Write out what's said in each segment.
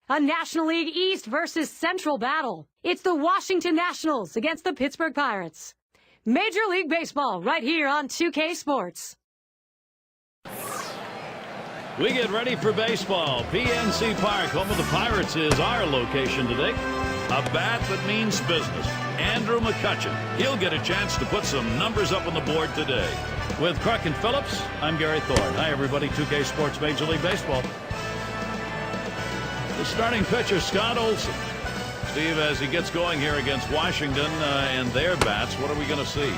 A National League East versus Central battle. It's the Washington Nationals against the Pittsburgh Pirates. Major League Baseball right here on 2K Sports. We get ready for baseball. PNC Park, home of the Pirates, is our location today. A bat that means business. Andrew McCutchen. He'll get a chance to put some numbers up on the board today. With Kruk and Phillips, I'm Gary Thorne. Hi, everybody. 2K Sports Major League Baseball. The starting pitcher, Scott Olson. Steve, as he gets going here against Washington and their bats, what are we going to see?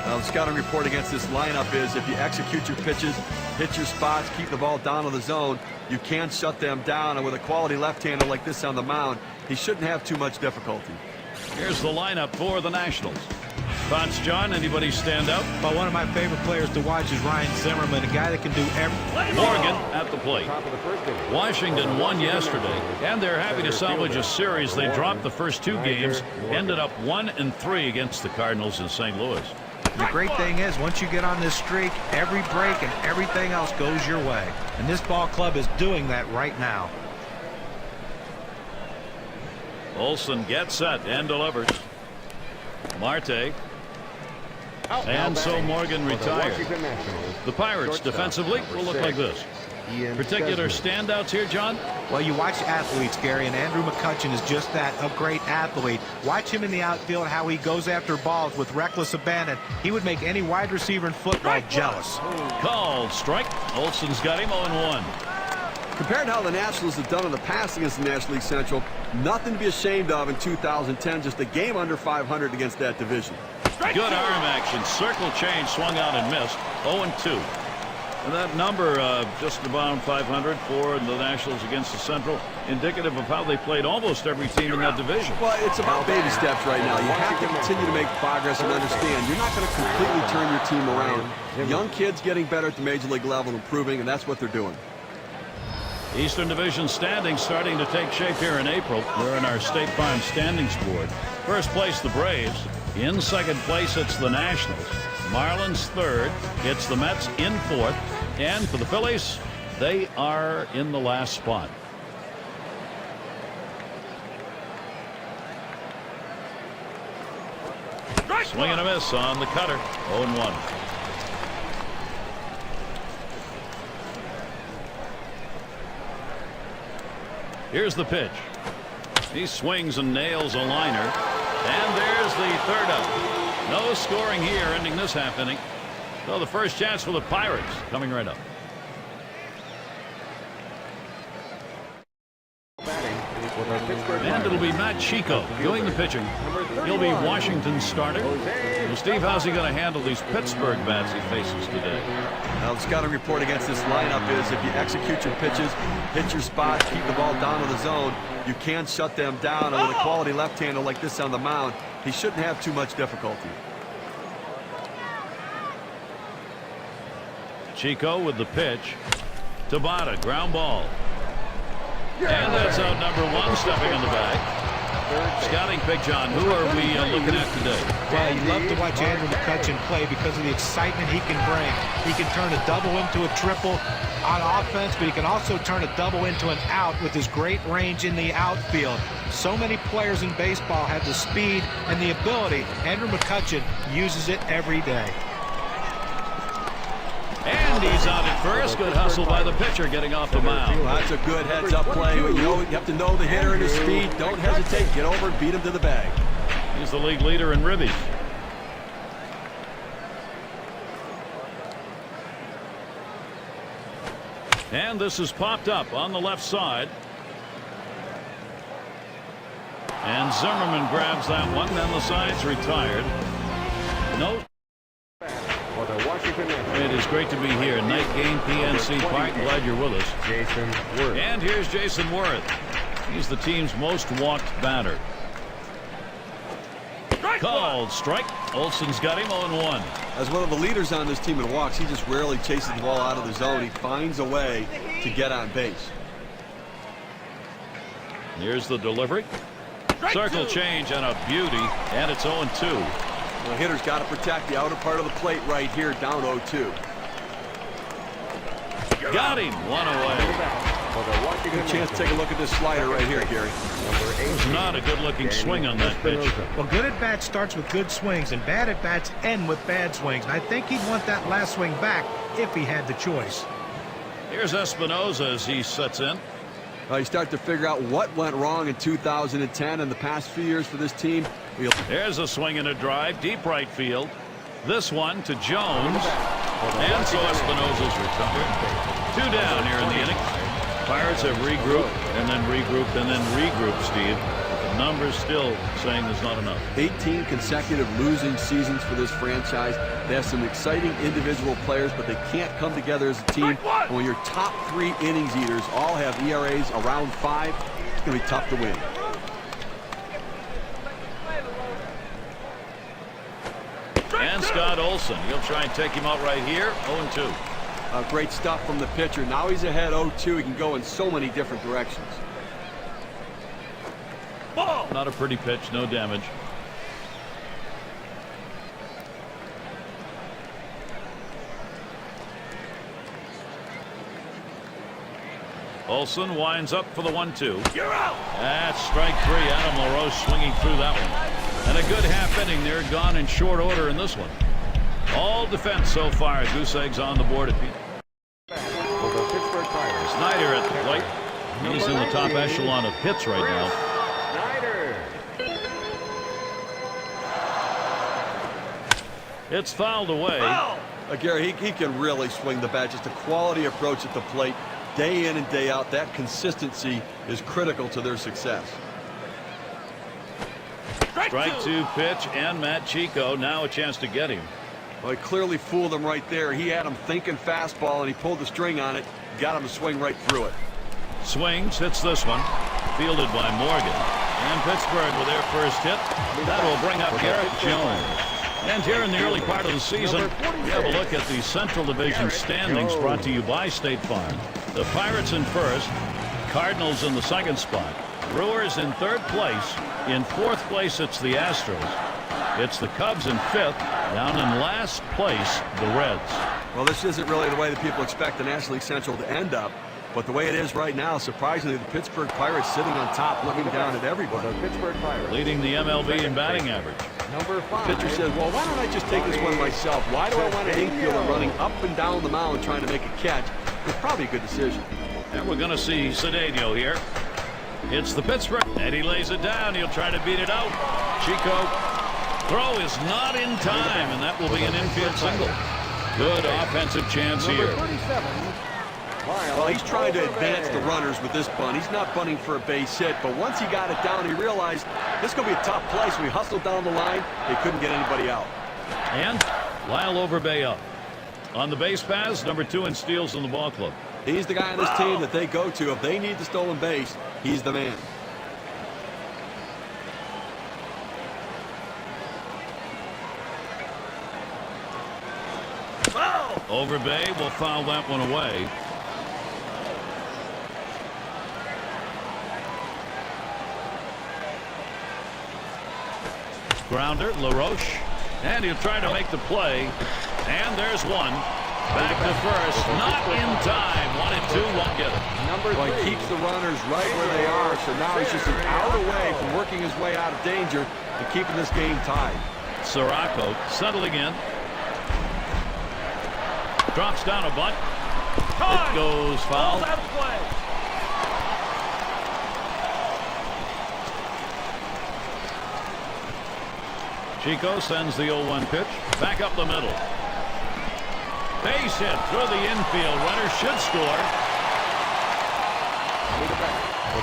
Well, the scouting report against this lineup is if you execute your pitches, hit your spots, keep the ball down in the zone, you can shut them down. And with a quality left-hander like this on the mound, he shouldn't have too much difficulty. Here's the lineup for the Nationals. Thoughts, John? Anybody stand out? Well, one of my favorite players to watch is Ryan Zimmerman, a guy that can do everything. Morgan at the plate. Washington won yesterday, and they're happy to salvage a series. They dropped the first two games, ended up 1-3 against the Cardinals in St. Louis. The great thing is, once you get on this streak, every break and everything else goes your way. And this ball club is doing that right now. Olson gets set and delivers. Marte. And so Morgan retired. The Pirates defensively will look like this. Particular standouts here, John? Well, you watch athletes, Gary, and Andrew McCutchen is just that, a great athlete. Watch him in the outfield, how he goes after balls with reckless abandon. He would make any wide receiver in football jealous. Called strike. Olson's got him 0-1. Compared to how the Nationals have done in the past against the National League Central, nothing to be ashamed of in 2010, just a game under 500 against that division. Good arm action. Circle change, swung out and missed. 0-2. And that number, just about 500 for the Nationals against the Central, indicative of how they played almost every team in that division. Well, it's about baby steps right now. You have to continue to make progress and understand you're not going to completely turn your team around. Young kids getting better at the major league level, improving, and that's what they're doing. Eastern Division standings starting to take shape here in April. We're in our State Farm standings board. First place, the Braves. In second place, it's the Nationals. Marlins third. It's the Mets in fourth. And for the Phillies, they are in the last spot. Swing and a miss on the cutter. 0-1. Here's the pitch. He swings and nails a liner. And there's the third out. No scoring here, ending this half inning. So the first chance for the Pirates coming right up. And it'll be Matt Chico doing the pitching. He'll be Washington's starter. Well, Steve, how's he going to handle these Pittsburgh bats he faces today? Now, the scouting report against this lineup is if you execute your pitches, hit your spots, keep the ball down in the zone, you can shut them down. And with a quality left-hander like this on the mound, he shouldn't have too much difficulty. Chico with the pitch. Tabata, ground ball. And that's out number one, stepping in the bag. Scouting pick, John. Who are we looking at today? Well, you love to watch Andrew McCutchen play because of the excitement he can bring. He can turn a double into a triple on offense, but he can also turn a double into an out with his great range in the outfield. So many players in baseball have the speed and the ability. Andrew McCutchen uses it every day. And he's out at first. Good hustle by the pitcher getting off the mound. Well, that's a good heads-up play. You have to know the hitter and his speed. Don't hesitate. Get over and beat him to the bag. He's the league leader in ribbies. And this is popped up on the left side. And Zimmerman grabs that one. Then the side's retired. No. It is great to be here. Night game, PNC Park. Glad you're with us. Jason Worth. And here's Jason Worth. He's the team's most walked batter. Called strike. Olson's got him 0-1. As one of the leaders on this team in walks, he just rarely chases the ball out of the zone. He finds a way to get on base. Here's the delivery. Circle change and a beauty. And it's 0-2. The hitter's got to protect the outer part of the plate right here, down 0-2. Got him. One away. Good chance to take a look at this slider right here, Gary. It was not a good-looking swing on that pitch. Well, good at bat starts with good swings, and bad at bats end with bad swings. And I think he'd want that last swing back if he had the choice. Here's Espinosa as he sets in. You start to figure out what went wrong in 2010 and the past few years for this team. There's a swing and a drive, deep right field. This one to Jones. And so Espinosa's retired. 2 down here in the inning. Pirates have regrouped and then regrouped, Steve. The numbers still saying there's not enough. 18 consecutive losing seasons for this franchise. They have some exciting individual players, but they can't come together as a team. And when your top 3 innings eaters all have ERAs around 5, it's going to be tough to win. And Scott Olson. He'll try and take him out right here. 0-2. Great stuff from the pitcher. Now he's ahead 0-2. He can go in so many different directions. Ball. Not a pretty pitch. No damage. Olson winds up for the 1-2. You're out. That's strike 3. Adam LaRoche swinging through that one. And a good half inning there, gone in short order in this one. All defense so far. Goose eggs on the board at Pete. Snyder at the plate. He's in the top echelon of hits right now. It's fouled away. Gary, he can really swing the bat. Just a quality approach at the plate. Day in and day out, that consistency is critical to their success. Strike 2 pitch, and Matt Chico now a chance to get him. Well, he clearly fooled him right there. He had him thinking fastball, and he pulled the string on it. Got him to swing right through it. Swings, hits this one. Fielded by Morgan. And Pittsburgh with their first hit. That will bring up Garrett Jones. And here in the early part of the season, we have a look at the Central Division standings brought to you by State Farm. The Pirates in first, Cardinals in the second spot, Brewers in third place. In fourth place, it's the Astros. It's the Cubs in fifth. Down in last place, the Reds. Well, this isn't really the way that people expect the National League Central to end up. But the way it is right now, surprisingly, the Pittsburgh Pirates sitting on top, looking down at everybody. Leading the MLB in batting average. The pitcher says, well, why don't I just take this one myself? Why do I want an infielder running up and down the mound trying to make a catch? It's probably a good decision. And we're going to see Cedeno here. It's the Pittsburgh, and he lays it down. He'll try to beat it out. Chico. Throw is not in time, and that will be an infield single. Good offensive chance here. Well, he's trying to advance the runners with this bunt. He's not bunting for a base hit, but once he got it down, he realized this is going to be a tough play, so he hustled down the line. They couldn't get anybody out. And Lyle Overbay up. On the base paths, number 2 in steals in the ball club. He's the guy on this team that they go to. If they need the stolen base, he's the man. Overbay will foul that one away. Grounder, LaRoche, and he'll try to make the play. And there's one. Back to first, not in time. 1 and 2, won't get it. Well, he keeps the runners right where they are, so now he's just an out away from working his way out of danger and keeping this game tied. Sirocco settling in. Drops down a bunt. It goes foul. Chico sends the 0-1 pitch. Back up the middle. Base hit through the infield. Runner should score. Well,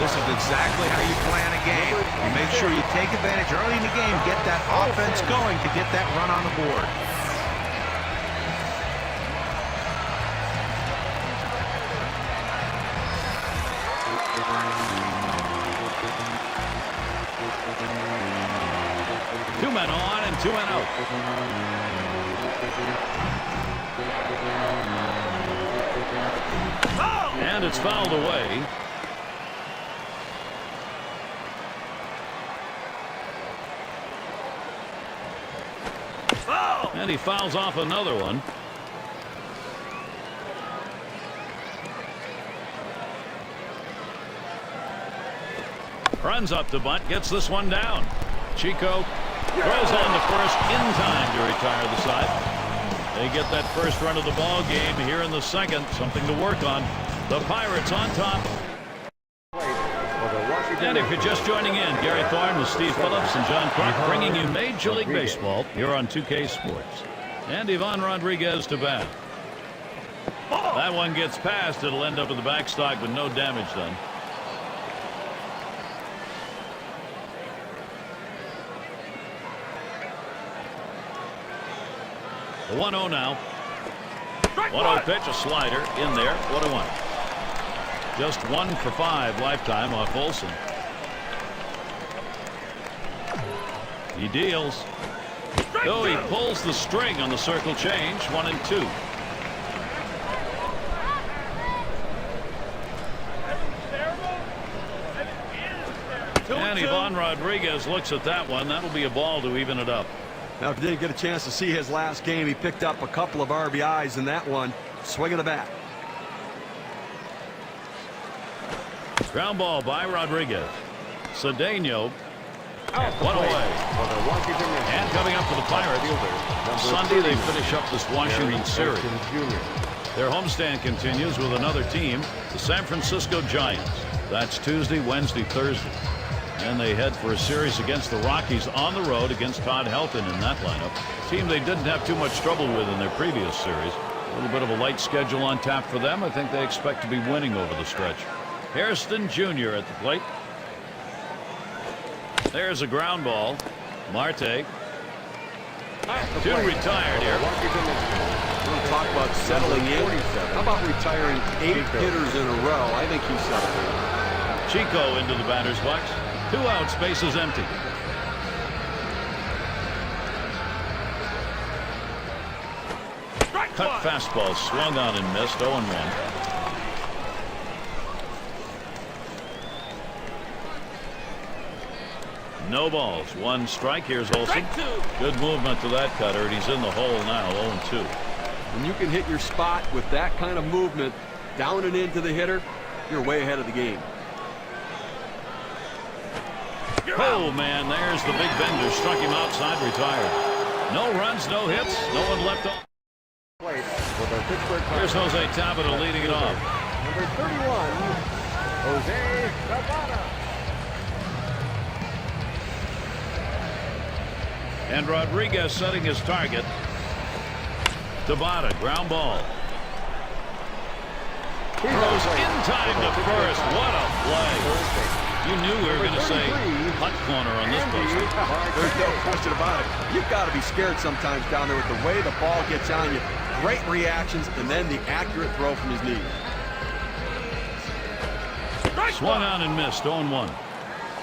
this is exactly how you plan a game. You make sure you take advantage early in the game, get that offense going to get that run on the board. Two men on and 2 men out. And it's fouled away. And he fouls off another one. Runs up to bunt, gets this one down. Chico throws on to first in time to retire the side. They get that first run of the ball game here in the second. Something to work on. The Pirates on top. And if you're just joining in, Gary Thorne with Steve Phillips and John Clark bringing you Major League Baseball here on 2K Sports. And Ivan Rodriguez to bat. That one gets past. It'll end up in the backstop with no damage done. The 1-0 now. 1-0 pitch, a slider in there. 1-1. Just 1 for 5 lifetime off Olsen. He deals. Oh, he pulls the string on the circle change. 1-2. And Ivan Rodriguez looks at that one. That'll be a ball to even it up. Now, if you didn't get a chance to see his last game, he picked up a couple of RBIs in that one. Swing of the bat. Ground ball by Rodriguez. Cedeno. One away. And coming up for the Pirates. Sunday they finish up this Washington series. Their homestand continues with another team, the San Francisco Giants. That's Tuesday, Wednesday, Thursday. And they head for a series against the Rockies on the road against Todd Helton in that lineup. A team they didn't have too much trouble with in their previous series. A little bit of a light schedule on tap for them. I think they expect to be winning over the stretch. Hairston Jr. at the plate. There's a ground ball. Marte. 2 retired here. We'll talk about settling in. How about retiring 8 hitters in a row? I think he's settled in. Chico into the batter's box. 2 outs, bases empty. Cut fastball swung on and missed. 0-1. No balls. 1 strike. Here's Olsen. Good movement to that cutter, and he's in the hole now. 0-2. When you can hit your spot with that kind of movement down and into the hitter, you're way ahead of the game. Oh, man, there's the big bender. Struck him outside, retired. No runs, no hits, no one left on. Here's Jose Tabata leading it off. Number 31, Jose Tabata. And Rodriguez setting his target. Tabata, ground ball. Throws in time to first. What a play. You knew we were going to say hot corner on this poster. There's no question about it. You've got to be scared sometimes down there with the way the ball gets on you. Great reactions, and then the accurate throw from his knee. Swung on and missed. 0-1.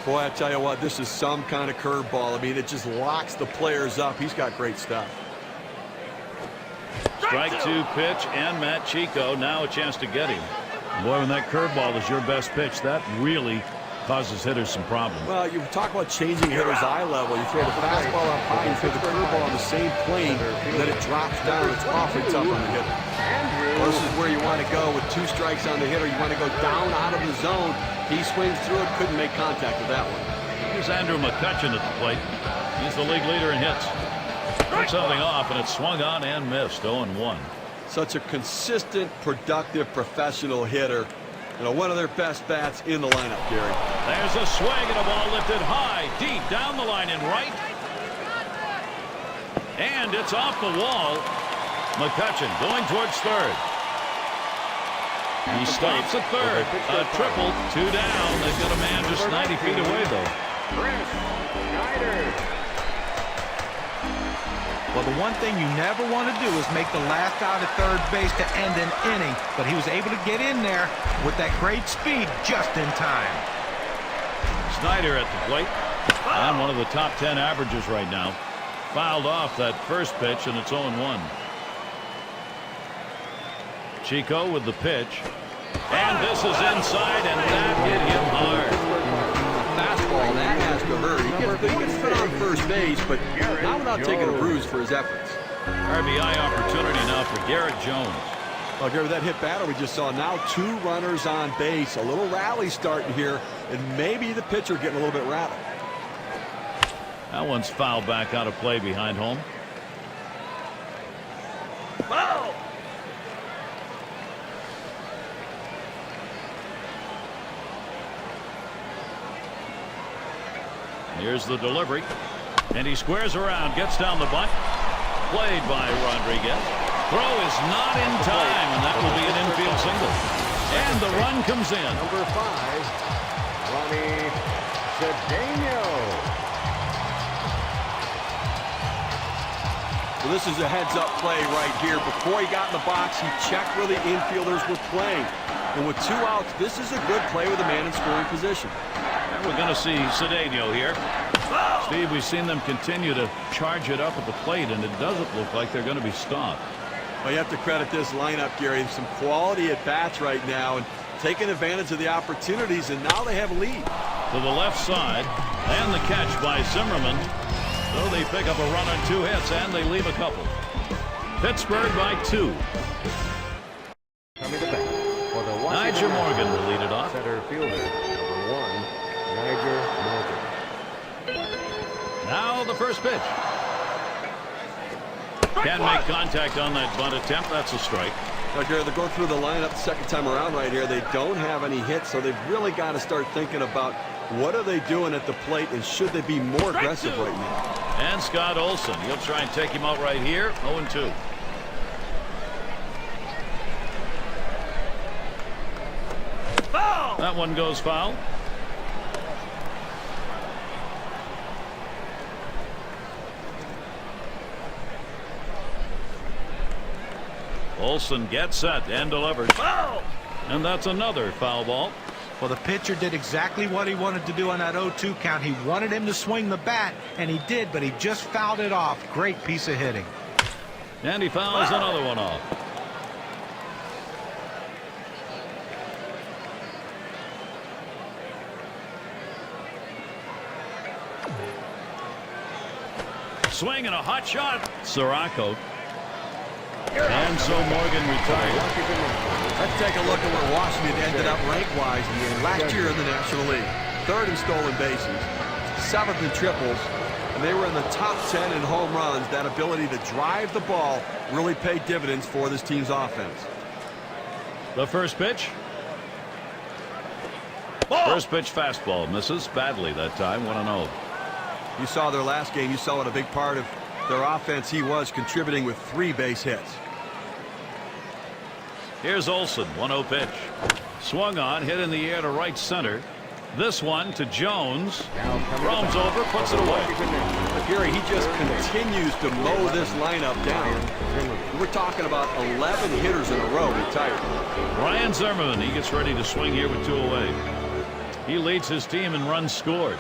Boy, I tell you what, this is some kind of curveball. I mean, it just locks the players up. He's got great stuff. Strike 2 pitch, and Matt Chico now a chance to get him. Boy, when that curveball is your best pitch, that really causes hitters some problems. Well, you talk about changing hitters' eye level. You throw the fastball up high, you throw the curveball on the same plane, and then it drops down. It's awfully tough on the hitter. This is where you want to go with 2 strikes on the hitter. You want to go down out of the zone. He swings through it, couldn't make contact with that one. Here's Andrew McCutchen at the plate. He's the league leader in hits. Took something off, and it swung on and missed. 0-1. Such a consistent, productive, professional hitter. You know, one of their best bats in the lineup, Gary. There's a swing and a ball lifted high, deep down the line in right. And it's off the wall. McCutchen going towards third. He stops at third. A triple, 2 down. They've got a man just 90 feet away, though. Well, the one thing you never want to do is make the last out at third base to end an inning, but he was able to get in there with that great speed just in time. Snyder at the plate. And one of the top 10 averages right now. Fouled off that first pitch, and it's 0-1. Chico with the pitch. And this is inside, and that hit him hard. Fastball, that has to hurt. He gets put on first base, but not without taking a bruise for his efforts. RBI opportunity now for Garrett Jones. Well, Gary, that hit batter we just saw. Now 2 runners on base. A little rally starting here and maybe the pitcher getting a little bit rattled. That one's fouled back out of play behind home. Foul! Here's the delivery. And he squares around, gets down the bunt. Played by Rodriguez. Throw is not in time, and that will be an infield single. And the run comes in. Number 5, Ronnie Cedeno. So this is a heads-up play right here. Before he got in the box, he checked where the infielders were playing. And with 2 outs, this is a good play with a man in scoring position. And we're going to see Cedeno here. Steve, we've seen them continue to charge it up at the plate, and it doesn't look like they're going to be stopped. Well, you have to credit this lineup, Gary. Some quality at bats right now and taking advantage of the opportunities, and now they have a lead. To the left side, and the catch by Zimmerman. So they pick up a run on 2 hits, and they leave a couple. Pittsburgh by 2. Coming to bat for the Niger Morgan will lead it off. Center fielder, number 1, Niger Morgan. Now the first pitch. Can't make contact on that bunt attempt. That's a strike. Now, Gary, they'll go through the lineup the second time around right here. They don't have any hits, so they've really got to start thinking about what are they doing at the plate, and should they be more aggressive right now. And Scott Olson. He'll try and take him out right here. 0-2. That one goes foul. Olson gets set and delivers. Foul! And that's another foul ball. Well, the pitcher did exactly what he wanted to do on that 0-2 count. He wanted him to swing the bat, and he did, but he just fouled it off. Great piece of hitting. And he fouls another one off. Swing and a hot shot. Sirocco. And so Morgan retires. Let's take a look at where Washington ended up rank-wise last year in the National League. 3rd in stolen bases, 7th in triples, and they were in the top 10 in home runs. That ability to drive the ball really paid dividends for this team's offense. The first pitch. First pitch fastball misses badly that time. 1-0. You saw their last game. You saw what a big part of their offense he was, contributing with 3 base hits. Here's Olson. 1-0 pitch. Swung on, hit in the air to right center. This one to Jones. Roams over, puts it away. Gary, he just continues to mow this lineup down. We're talking about 11 hitters in a row retired. Ryan Zimmerman, he gets ready to swing here with 2 away. He leads his team in runs scored.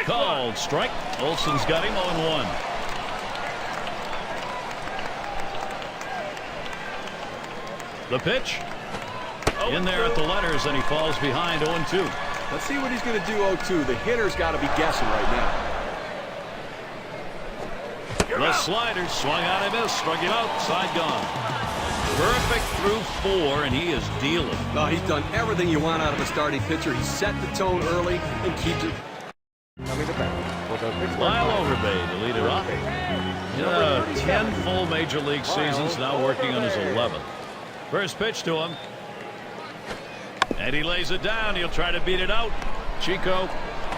Called strike. Olson's got him 0-1. The pitch. In there at the letters, and he falls behind 0-2. Let's see what he's going to do 0-2. The hitter's got to be guessing right now. The slider swung out and missed. Struck him out. Side gone. Perfect through 4, and he is dealing. No, he's done everything you want out of a starting pitcher. He set the tone early and keeps it. Coming to bat for the Pittsburgh Lyle Pirates. Overbay to lead it off. 10 full major league seasons, now working on his 11th. First pitch to him. And he lays it down. He'll try to beat it out. Chico.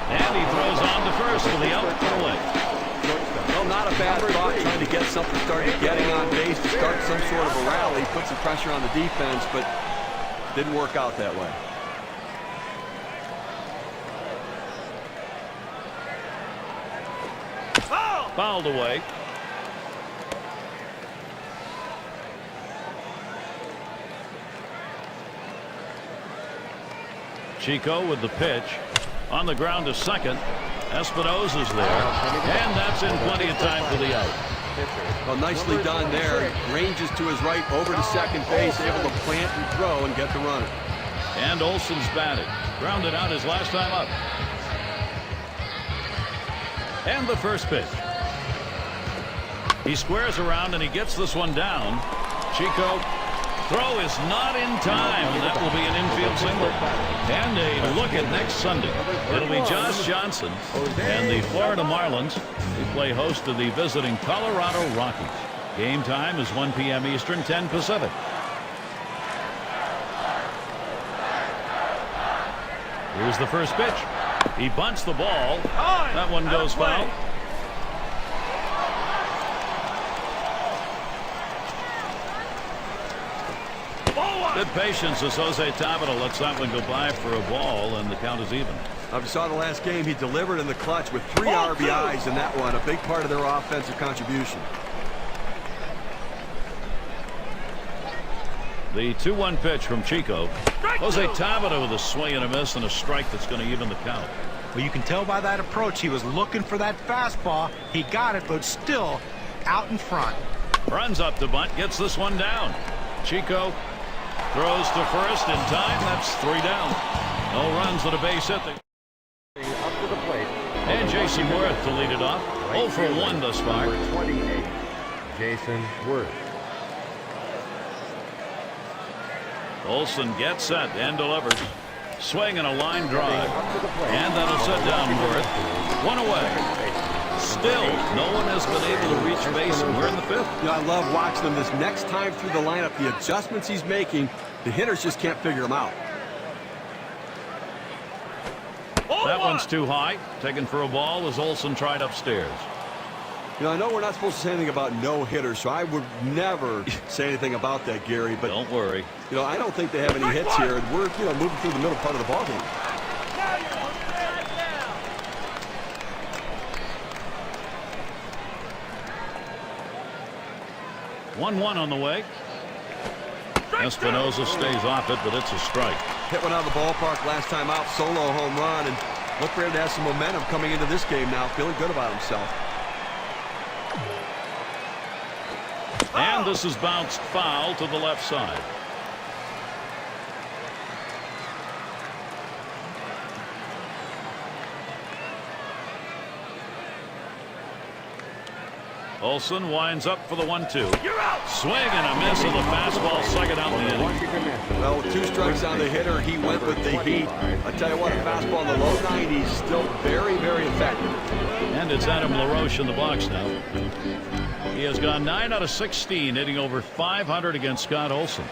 And he throws on to first for the out and away. Well, not a bad thought, trying to get something started, getting on base to start some sort of a rally, put some pressure on the defense, but didn't work out that way. Fouled away. Chico with the pitch. On the ground to second. Espinosa's there. And that's in plenty of time for the out. Well, nicely done there. Ranges to his right over to second base, able to plant and throw and get the runner. And Olson's batted. Grounded out his last time up. And the first pitch. He squares around and he gets this one down. Chico Throw is not in time, and that will be an infield single. And a look at next Sunday. It'll be Josh Johnson and the Florida Marlins. They play host to the visiting Colorado Rockies. Game time is 1 p.m. Eastern, 10 Pacific. Here's the first pitch. He bunts the ball. That one goes foul. Good patience as Jose Tabata lets that one go by for a ball, and the count is even. I saw the last game. He delivered in the clutch with 3 RBIs in that one. A big part of their offensive contribution. The 2-1 pitch from Chico. Jose Tabata with a swing and a miss and a strike that's going to even the count. Well, you can tell by that approach he was looking for that fastball. He got it, but still out in front. Runs up to bunt, gets this one down. Chico throws to first in time. That's 3 down. No runs at a base hit. Up to the plate. And Jason Worth to lead it off. 0 for 1 thus far. Number 28, Jason Worth. Olsen gets set and delivers. Swing and a line drive. And that'll set down Worth. 1 away. Still, no one has been able to reach base, and we're in the 5th. You know, I love watching him this next time through the lineup. The adjustments he's making, the hitters just can't figure them out. That one's too high. Taken for a ball as Olsen tried upstairs. You know, I know we're not supposed to say anything about no hitters, so I would never say anything about that, Gary. But don't worry. You know, I don't think they have any hits here, and we're moving through the middle part of the ballgame. One on the way. Espinosa stays off it, but it's a strike. Hit one out of the ballpark last time out, solo home run, and look for him to have some momentum coming into this game now, feeling good about himself. And this is bounced foul to the left side. Olsen winds up for the 1-2. Swing and a miss of the fastball, second out in the inning. Well, with 2 strikes on the hitter, he went with the heat. I tell you what, a fastball in the low 90s, still very, very effective. And it's Adam LaRoche in the box now. He has gone 9 out of 16, hitting over 500 against Scott Olsen.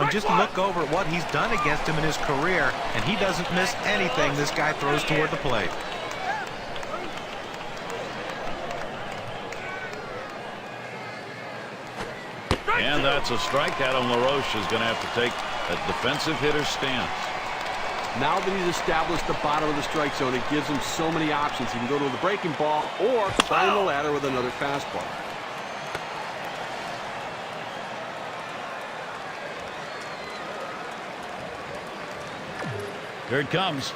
Just look over at what he's done against him in his career, and he doesn't miss anything this guy throws toward the plate. And that's a strike. Adam LaRoche is going to have to take a defensive hitter's stance. Now that he's established the bottom of the strike zone, it gives him so many options. He can go to the breaking ball or climb the ladder with another fastball. Here it comes.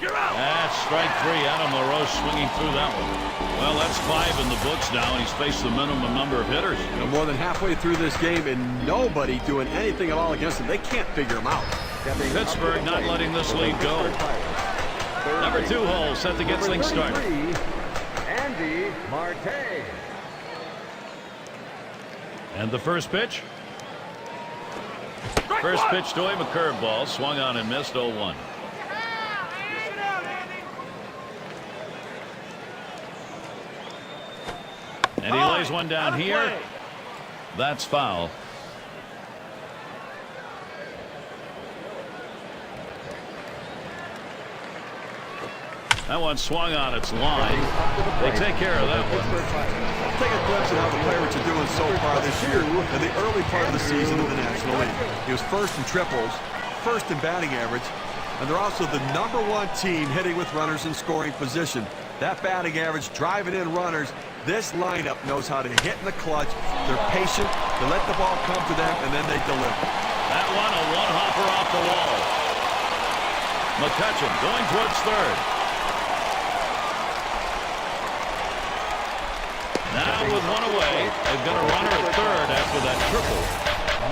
That's strike 3. Adam LaRoche swinging through that one. Well, that's 5 in the books now, and he's faced the minimum number of hitters. You know, more than halfway through this game, and nobody doing anything at all against him. They can't figure him out. Pittsburgh not letting this lead go. Number 2 hole set to get things started. Andy Marte. And the first pitch. First pitch to him, a curveball, swung on and missed. 0-1. And he lays one down here. That's foul. That one swung on its line. They take care of that one. Take a glimpse at how the Pirates are doing so far this year in the early part of the season in the National League. He was first in triples, first in batting average, and they're also the #1 team hitting with runners in scoring position. That batting average, driving in runners. This lineup knows how to hit in the clutch. They're patient. They let the ball come to them, and then they deliver. That one, a one-hopper off the wall. McCutchen going towards third. Now with one away, they've got a runner at third after that triple.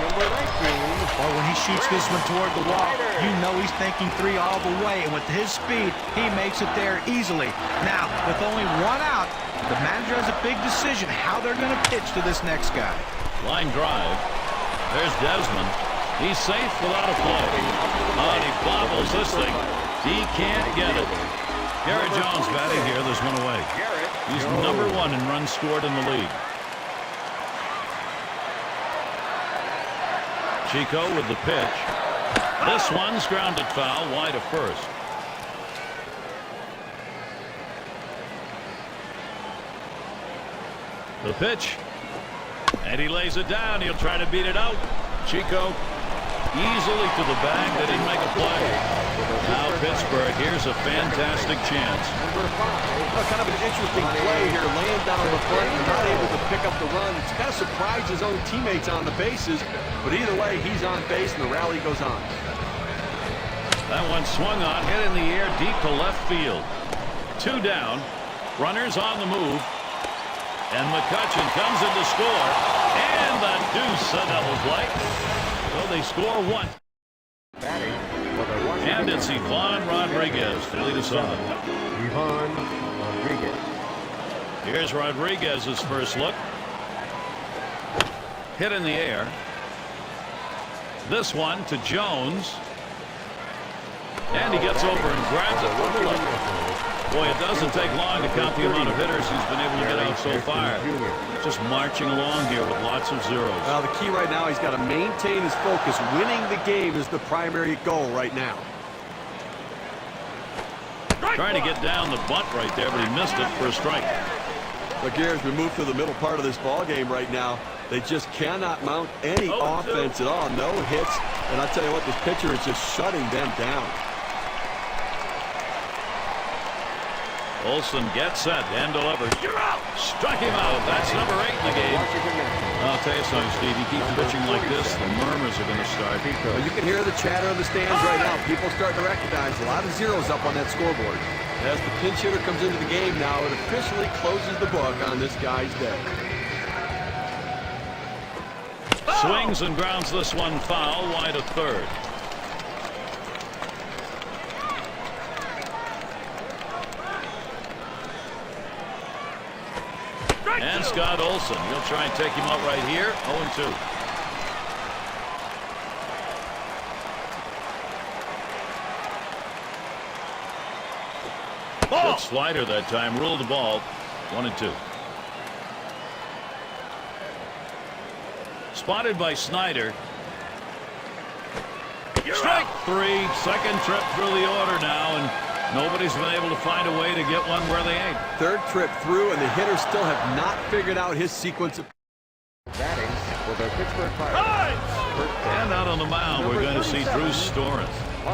Number 19. Well, when he shoots this one toward the wall, you know he's thinking 3 all the way, and with his speed, he makes it there easily. Now, with only 1 out, the manager has a big decision how they're going to pitch to this next guy. Line drive. There's Desmond. He's safe without a play. Oh, and he bobbles this thing. He can't get it. Gary Jones batting here. There's one away. He's number 1 in runs scored in the league. Chico with the pitch. This one's grounded foul wide of first. The pitch. And he lays it down. He'll try to beat it out. Chico easily to the bag. They didn't make a play. Now Pittsburgh. Here's a fantastic chance. Kind of an interesting play here. Laying down the front and not able to pick up the run. It's kind of surprised his own teammates on the bases. But either way, he's on base and the rally goes on. That one swung on. Hit in the air deep to left field. 2 down. Runners on the move. And McCutchen comes in to score. And the deuce, a double play. So they score 1. And it's Ivan Rodriguez to lead us on. Ivan Rodriguez. Here's Rodriguez's first look. Hit in the air. This one to Jones. And he gets over and grabs it. Boy, it doesn't take long to count the amount of hitters he's been able to get out so far. Just marching along here with lots of zeros. Well, the key right now, he's got to maintain his focus. Winning the game is the primary goal right now. Trying to get down the bunt right there, but he missed it for a strike. Look here, as we move to the middle part of this ball game right now, they just cannot mount any offense at all. No hits. And I'll tell you what, this pitcher is just shutting them down. Olsen gets set and delivers. Struck him out. That's number 8 in the game. I'll tell you something, Steve. You keep pitching like this, the murmurs are going to start. Well, you can hear the chatter of the stands right now. People starting to recognize a lot of zeros up on that scoreboard. As the pinch hitter comes into the game now, it officially closes the book on this guy's day. Swings and grounds this one foul wide of third. And Scott Olsen. He'll try and take him out right here. 0-2. Good slider that time. Ruled the ball. 1-2. Spotted by Snyder. Strike 3. Second trip through the order now, and nobody's been able to find a way to get one where they ain't. Third trip through, and the hitters still have not figured out his sequence of Batting for the Pittsburgh Pirates. And out on the mound, we're going to see Drew Storen.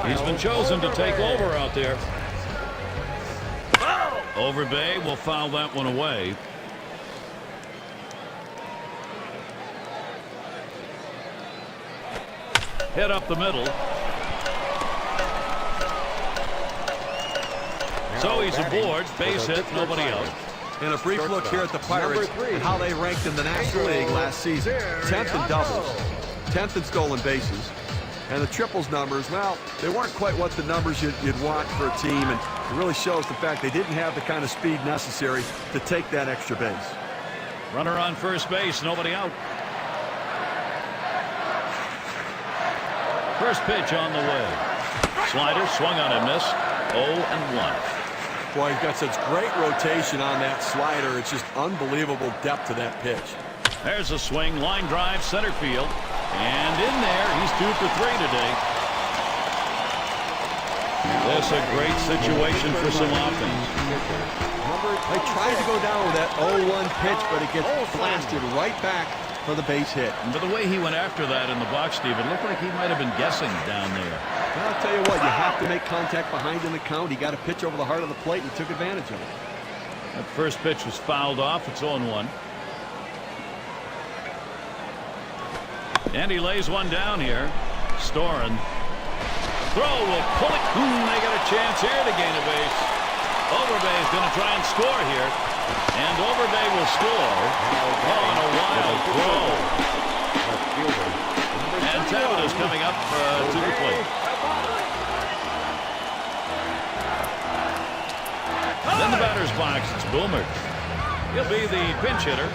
He's been chosen to take over out there. Overbay will foul that one away. Hit up the middle. So he's aboard, base hit, nobody out. And a brief look here at the Pirates and how they ranked in the National League last season. 10th in doubles, 10th in stolen bases. And the triples numbers, well, they weren't quite what the numbers you'd want for a team. And it really shows the fact they didn't have the kind of speed necessary to take that extra base. Runner on first base, nobody out. First pitch on the way. Slider swung on and missed. 0-1. Boy, he's got such great rotation on that slider. It's just unbelievable depth to that pitch. There's a swing, line drive, center field. And in there, he's 2 for 3 today. That's a great situation for some offense. They tried to go down with that 0-1 pitch, but it gets blasted right back for the base hit. And by the way he went after that in the box, Steve, it looked like he might have been guessing down there. Well, I'll tell you what, you have to make contact behind in the count. He got a pitch over the heart of the plate and took advantage of it. That first pitch was fouled off. It's 0-1. And he lays one down here. Storen. Throw will pull it. They got a chance here to gain a base. Overbay is going to try and score here. And Overbay will score. On a wild throw. And Tabit is coming up to the plate. In the batter's box, it's Boomer. He'll be the pinch hitter.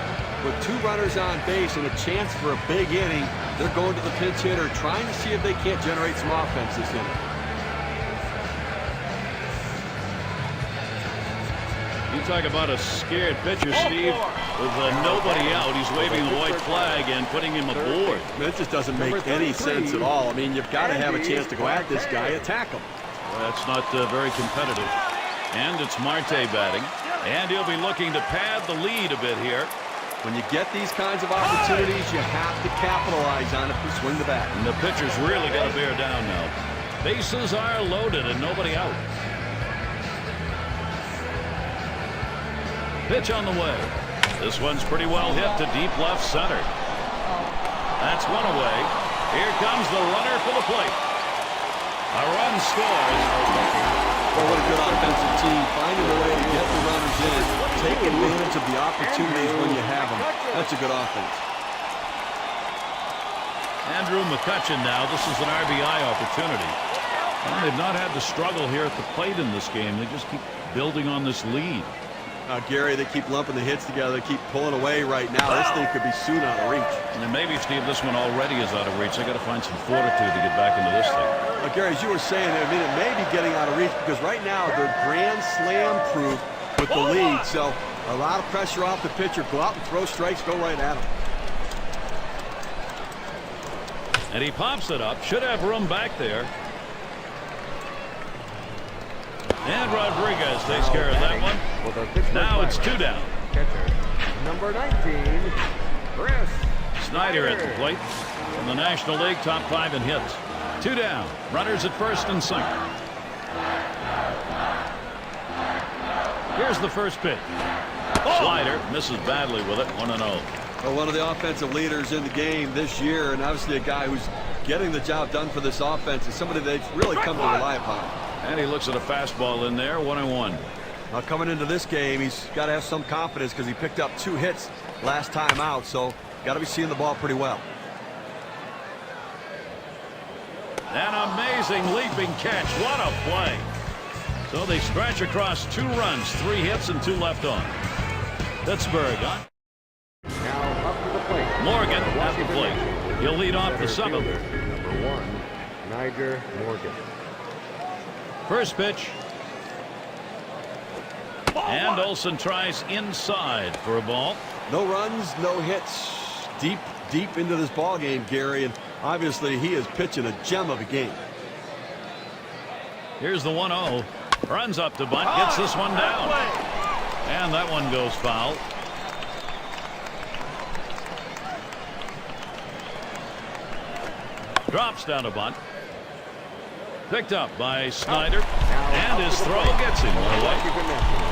With 2 runners on base and a chance for a big inning, they're going to the pinch hitter, trying to see if they can't generate some offense this inning. You talk about a scared pitcher, Steve. With nobody out, he's waving the white flag and putting him aboard. That just doesn't make any sense at all. I mean, you've got to have a chance to go at this guy, attack him. That's not very competitive. And it's Marte batting. And he'll be looking to pad the lead a bit here. When you get these kinds of opportunities, you have to capitalize on it and swing the bat. And the pitcher's really got to bear down now. Bases are loaded and nobody out. Pitch on the way. This one's pretty well hit to deep left center. That's one away. Here comes the runner for the plate. A run scores. Well, what a good offensive team. Finding a way to get the runners in. Take advantage of the opportunities when you have them. That's a good offense. Andrew McCutchen now. This is an RBI opportunity. And they've not had the struggle here at the plate in this game. They just keep building on this lead. Gary, they keep lumping the hits together. They keep pulling away right now. This thing could be soon out of reach. And maybe, Steve, this one already is out of reach. They got to find some fortitude to get back into this thing. Gary, as you were saying, I mean, it may be getting out of reach because right now they're grand slam proof with the lead. So a lot of pressure off the pitcher. Go out and throw strikes. Go right at him. And he pops it up. Should have room back there. And Rodriguez takes care of that one. Now it's 2 down. Catcher, number 19, Chris Snyder at the plate. In the National League, top 5 in hits. 2 down. Runners at first and second. Here's the first pitch. Slider misses badly with it. 1-0. Well, one of the offensive leaders in the game this year, and obviously a guy who's getting the job done for this offense, is somebody they've really come to rely upon. And he looks at a fastball in there. 1-1. Now coming into this game, he's got to have some confidence because he picked up 2 hits last time out, so got to be seeing the ball pretty well. An amazing leaping catch. What a play. So they stretch across 2 runs, 3 hits, and 2 left on. Pittsburgh on. Now up to the plate. Morgan at the plate. He'll lead off the 7th. Number 1, Niger Morgan. First pitch. And Olsen tries inside for a ball. No runs, no hits. Deep into this ball game, Gary, and obviously he is pitching a gem of a game. Here's the 1-0. Runs up to bunt, gets this one down. And that one goes foul. Drops down to bunt. Picked up by Snyder, and his throw gets him one away.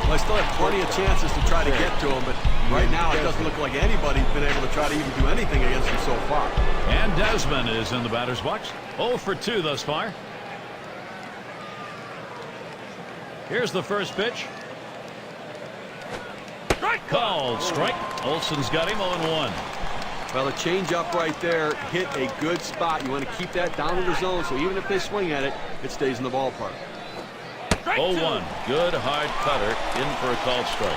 Well, I still have plenty of chances to try to get to him, but right now it doesn't look like anybody's been able to try to even do anything against him so far. And Desmond is in the batter's box. 0 for 2 thus far. Here's the first pitch. Called strike. Olsen's got him 0-1. Well, a changeup right there hit a good spot. You want to keep that down in the zone, so even if they swing at it, it stays in the ballpark. 0-1. Good hard cutter in for a called strike.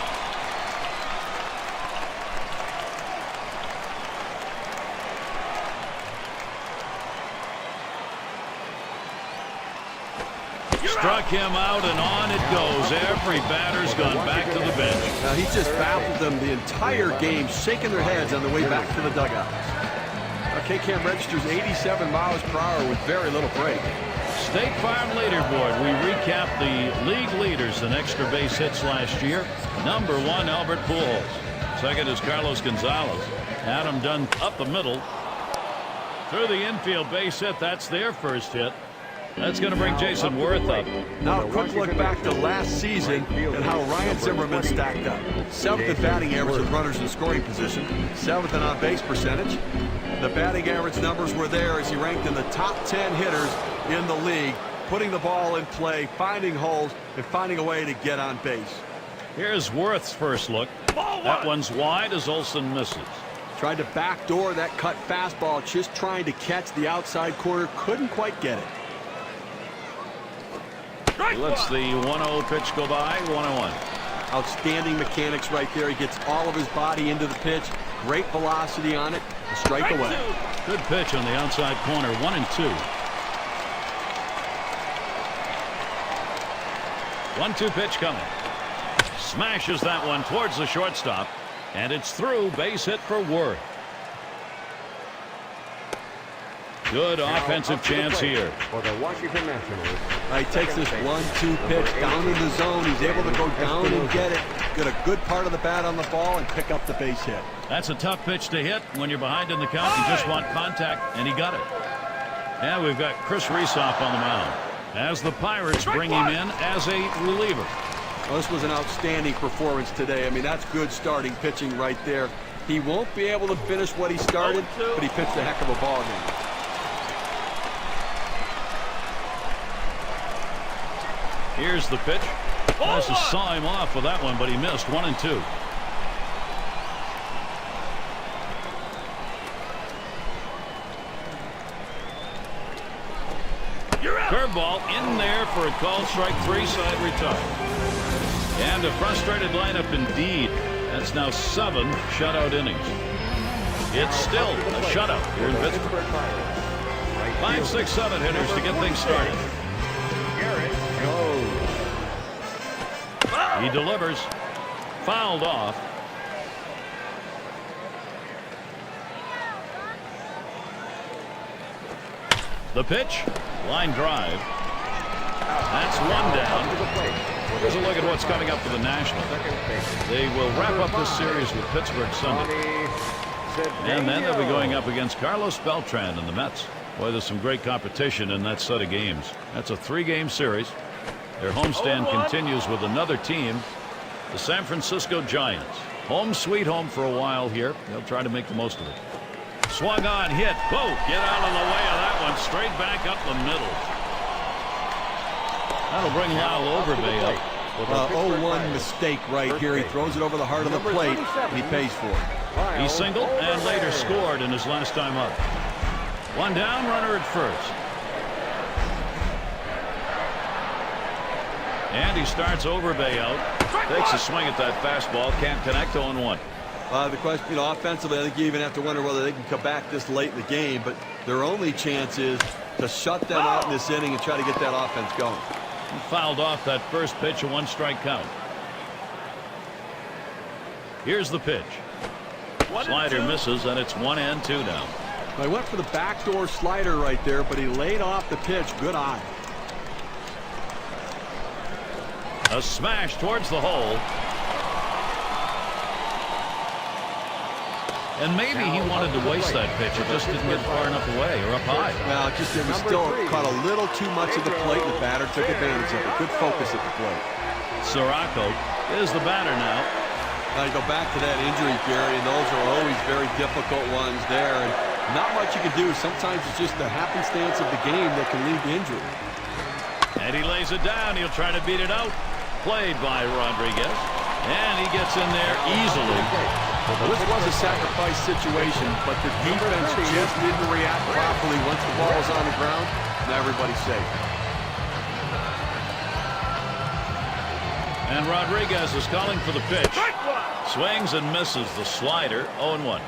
Struck him out, and on it goes. Every batter's gone back to the bench. Now, he's just baffled them the entire game, shaking their heads on the way back to the dugout. K-Cam registers 87 miles per hour with very little break. State Farm leaderboard. We recap the league leaders in extra base hits last year. Number 1, Albert Pujols. Second is Carlos Gonzalez. Adam Dunn up the middle. Through the infield base hit. That's their first hit. That's going to bring Jason Worth up. Now a quick look back to last season and how Ryan Zimmerman stacked up. 7th in batting average with runners in scoring position. 7th in on-base percentage. The batting average numbers were there as he ranked in the top 10 hitters in the league, putting the ball in play, finding holes, and finding a way to get on base. Here's Worth's first look. That one's wide as Olsen misses. Tried to backdoor that cut fastball, just trying to catch the outside corner. Couldn't quite get it. He lets the 1-0 pitch go by. 1-1. Outstanding mechanics right there. He gets all of his body into the pitch, great velocity on it. A strike away. Good pitch on the outside corner. 1-2. 1-2 pitch coming. Smashes that one towards the shortstop. And it's through. Base hit for Worth. Good offensive chance here. For the Washington Nationals. He takes this 1-2 pitch down in the zone. He's able to go down and get it. Get a good part of the bat on the ball and pick up the base hit. That's a tough pitch to hit when you're behind in the count. You just want contact, and he got it. And we've got Chris Resoff on the mound as the Pirates bring him in as a reliever. Well, this was an outstanding performance today. I mean, that's good starting pitching right there. He won't be able to finish what he started, but he pitched a heck of a ball game. Here's the pitch. Has to saw him off with that one, but he missed. 1-2. Curveball in there for a called strike 3, side retired. And a frustrated lineup indeed. That's now 7 shutout innings. It's still a shutout here in Pittsburgh. 5, 6, 7 hitters to get things started. He delivers. Fouled off. The pitch. Line drive. That's one down. Here's a look at what's coming up for the Nationals. They will wrap up this series with Pittsburgh Sunday. And then they'll be going up against Carlos Beltran and the Mets. Boy, there's some great competition in that set of games. That's a 3-game series. Their homestand continues with another team, the San Francisco Giants. Home sweet home for a while here. They'll try to make the most of it. Swung on, hit. Whoa, get out of the way of that one. Straight back up the middle. That'll bring Lyle Overbay up. 0-1 mistake right here. He throws it over the heart of the plate, and he pays for it. He singled and later scored in his last time up. One down, runner at first. And he starts Overbay out. Takes a swing at that fastball. Can't connect. 0-1. The question, offensively, I think you even have to wonder whether they can come back this late in the game. But their only chance is to shut them out in this inning and try to get that offense going. He fouled off that first pitch, a 1-strike count. Here's the pitch. Slider misses, and it's 1-2 now. I went for the backdoor slider right there, but he laid off the pitch. Good eye. A smash towards the hole. And maybe he wanted to waste that pitch. It just didn't get far enough away or up high. Well, it was still caught a little too much of the plate. The batter took advantage of it. Good focus at the plate. Sirocco is the batter now. Now you go back to that injury, Gary, and those are always very difficult ones there. And not much you can do. Sometimes it's just the happenstance of the game that can lead to injury. And he lays it down. He'll try to beat it out. Played by Rodriguez. And he gets in there easily. Well, this was a sacrifice situation, but the defense just didn't react properly once the ball was on the ground. Now everybody's safe. And Rodriguez is calling for the pitch. Swings and misses the slider. 0-1.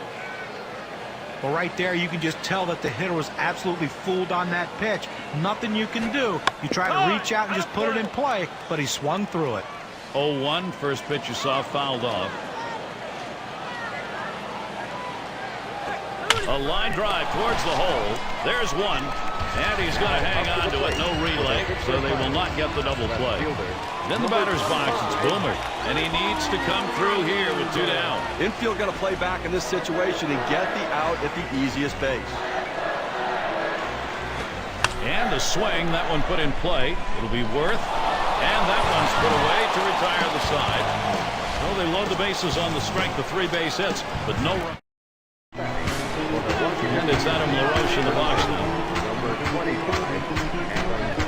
Well, right there, you can just tell that the hitter was absolutely fooled on that pitch. Nothing you can do. You try to reach out and just put it in play, but he swung through it. 0-1. First pitch you saw fouled off. A line drive towards the hole. There's one. And he's going to hang on to it. No relay, so they will not get the double play. In the batter's box, it's Boomer. And he needs to come through here with 2 down. Infield going to play back in this situation and get the out at the easiest base. And a swing. That one put in play. It'll be Worth. And that one's put away to retire the side. Well, they load the bases on the strength of 3 base hits, but no run. And it's Adam LaRoche in the box now. Number 25,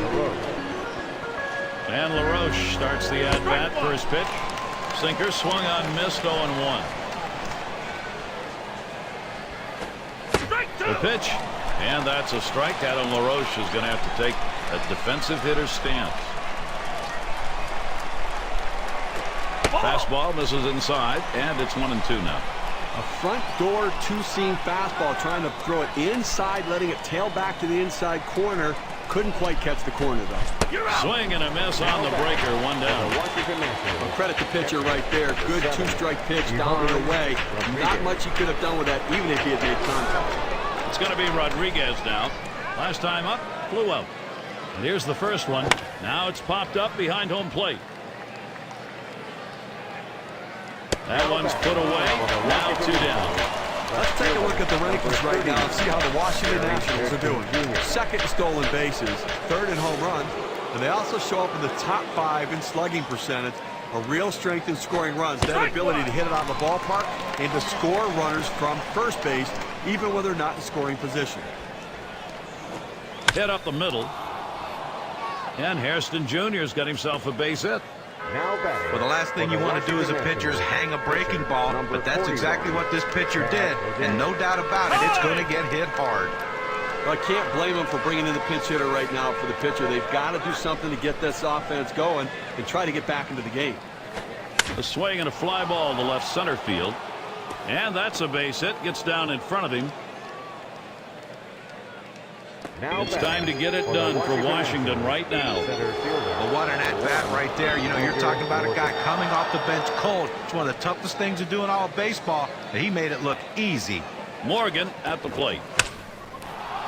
LaRoche. And LaRoche starts the at-bat. First pitch. Sinker swung on, missed. 0-1. The pitch. And that's a strike. Adam LaRoche is going to have to take a defensive hitter's stance. Fastball misses inside, and it's 1-2 now. A front door two-seam fastball, trying to throw it inside, letting it tail back to the inside corner. Couldn't quite catch the corner, though. Swing and a miss on the breaker, one down. Well, credit the pitcher right there. Good two-strike pitch down and away. Not much he could have done with that, even if he had made contact. It's going to be Rodriguez now. Last time up, flew out. And here's the first one. Now it's popped up behind home plate. That one's put away. Now 2 down. Let's take a look at the rankings right now and see how the Washington Nationals are doing. Second in stolen bases, third in home runs, and they also show up in the top 5 in slugging percentage. A real strength in scoring runs, that ability to hit it out of the ballpark and to score runners from first base, even when they're not in scoring position. Hit up the middle. And Hairston Jr.'s got himself a base hit. Well, the last thing you want to do as a pitcher is hang a breaking ball, but that's exactly what this pitcher did, and no doubt about it, it's going to get hit hard. Well, I can't blame them for bringing in the pinch hitter right now for the pitcher. They've got to do something to get this offense going and try to get back into the game. A swing and a fly ball to left center field. And that's a base hit. Gets down in front of him. It's time to get it done for Washington right now. Well, what an at-bat right there. You know, you're talking about a guy coming off the bench cold. It's one of the toughest things to do in all of baseball, but he made it look easy. Morgan at the plate.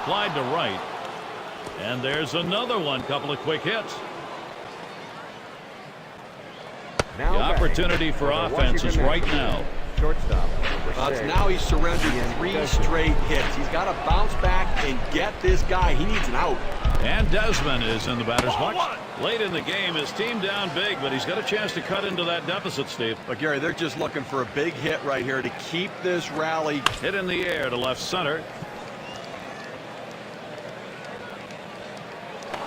Slide to right. And there's another one. Couple of quick hits. The opportunity for offense is right now. Shortstop. Now he's surrendered 3 straight hits. He's got to bounce back and get this guy. He needs an out. And Desmond is in the batter's box. Late in the game, his team down big, but he's got a chance to cut into that deficit, Steve. But Gary, they're just looking for a big hit right here to keep this rally. Hit in the air to left center.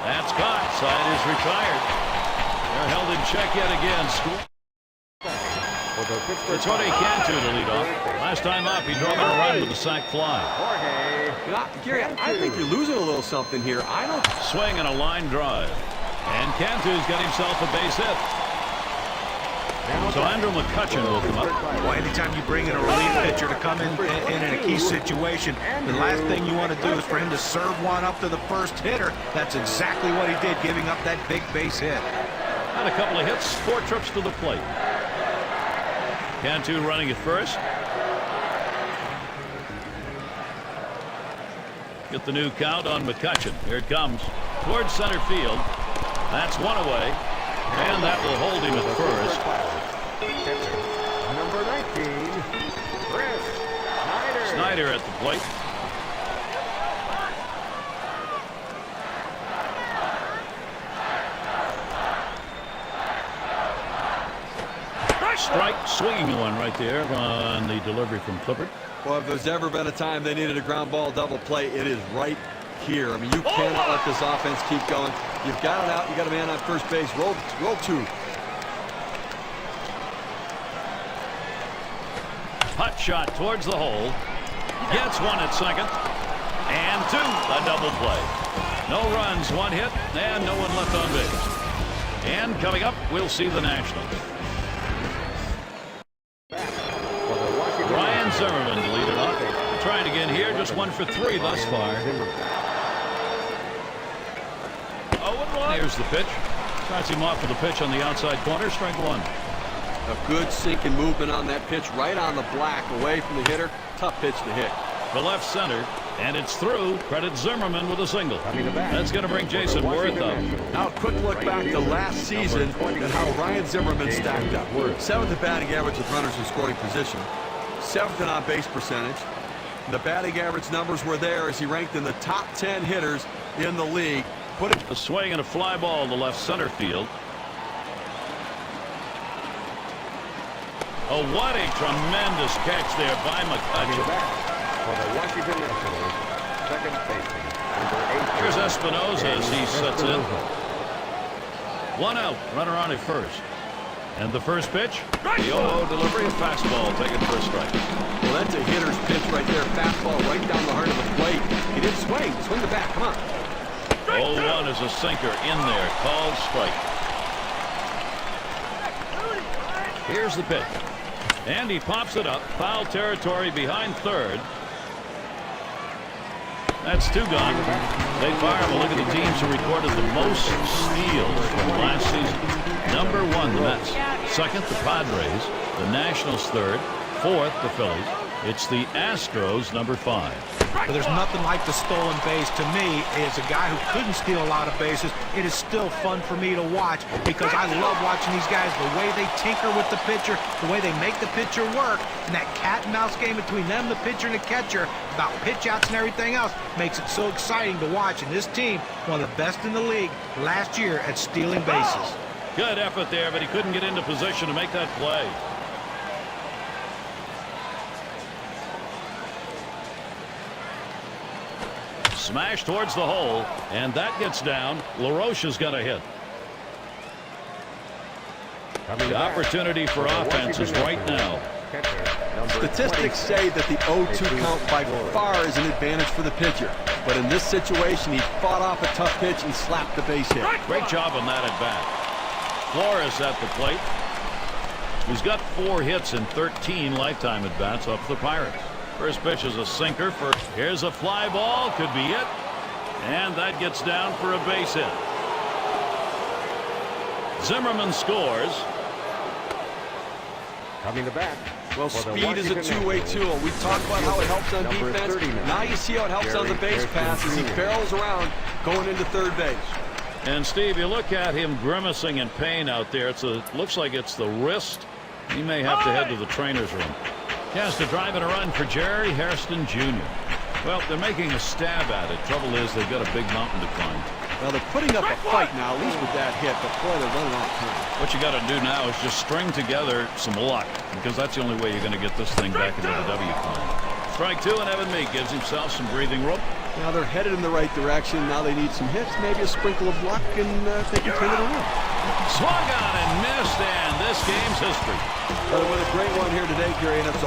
That's caught. Side is retired. They're held in check yet again. It's Jorge Cantu to lead off. Last time up, he drove in a run with a sac fly. Gary, I think you're losing a little something here. I don't. Swing and a line drive. And Cantu's got himself a base hit. So Andrew McCutchen will come up. Well, anytime you bring in a relief pitcher to come in a key situation, the last thing you want to do is for him to serve one up to the first hitter. That's exactly what he did, giving up that big base hit. Had a couple of hits, 4 trips to the plate. Cantu running at first. Get the new count on McCutchen. Here it comes. Towards center field. That's one away. And that will hold him at first. Number 19, Chris Snyder. Snyder at the plate. Strike, swinging one right there on the delivery from Clippard. Well, if there's ever been a time they needed a ground ball double play, it is right here. I mean, you cannot let this offense keep going. You've got it out. You got a man on first base. Roll 2. Hot shot towards the hole. Gets one at second. And 2. A double play. No runs, 1 hit, and no one left on base. And coming up, we'll see the Nationals. Ryan Zimmerman to lead it off. Trying again here, just 1 for 3 thus far. 0-1. Here's the pitch. Starts him off with a pitch on the outside corner. Strike 1. A good sinking movement on that pitch, right on the black, away from the hitter. Tough pitch to hit. The left center, and it's through. Credit Zimmerman with a single. That's going to bring Jason Worth up. Now a quick look back to last season and how Ryan Zimmerman stacked up. 7th in batting average with runners in scoring position. 7th in on-base percentage. The batting average numbers were there as he ranked in the top 10 hitters in the league. A swing and a fly ball to left center field. Oh, what a tremendous catch there by McCutchen. For the Washington Nationals, second baseman, number 8. Here's Espinosa as he sets in. 1 out, runner on at first. And the first pitch, the 0-0 delivery, fastball taken for a strike. Well, that's a hitter's pitch right there. Fastball right down the heart of the plate. He didn't swing. Swing the bat. Come on. 0-1 is a sinker in there. Called strike. Here's the pitch. And he pops it up. Foul territory behind third. That's 2 gone. They fire him. Look at the teams who recorded the most steals from last season. Number 1, the Mets. Second, the Padres. The Nationals third. Fourth, the Phillies. It's the Astros, number 5. But there's nothing like the stolen base. To me, as a guy who couldn't steal a lot of bases, it is still fun for me to watch because I love watching these guys, the way they tinker with the pitcher, the way they make the pitcher work, and that cat and mouse game between them, the pitcher, and the catcher about pitch outs and everything else makes it so exciting to watch. And this team, one of the best in the league last year at stealing bases. Good effort there, but he couldn't get into position to make that play. Smash towards the hole, and that gets down. LaRoche's going to hit. The opportunity for offense is right now. Statistics say that the 0-2 count by far is an advantage for the pitcher. But in this situation, he fought off a tough pitch and slapped the base hit. Great job on that at bat. Flores at the plate. He's got 4 hits and 13 lifetime at bats off the Pirates. First pitch is a sinker. Here's a fly ball. Could be it. And that gets down for a base hit. Zimmerman scores. Coming to bat. Well, speed is a two-way tool. We talked about how it helps on defense. Now you see how it helps on the base pass as he barrels around going into third base. And Steve, you look at him grimacing in pain out there. Looks like it's the wrist. He may have to head to the trainer's room. He has to drive in a run for Jerry Hairston Jr. Well, they're making a stab at it. Trouble is, they've got a big mountain to climb. Well, they're putting up a fight now, at least with that hit, but boy, they're running out of time. What you got to do now is just string together some luck, because that's the only way you're going to get this thing back into the W column. Strike 2, and Evan Meek gives himself some breathing room. Now they're headed in the right direction. Now they need some hits, maybe a sprinkle of luck, and they can turn it around. Swung on and missed, and this game's history. Well, with a great one here today, Gary, and it's all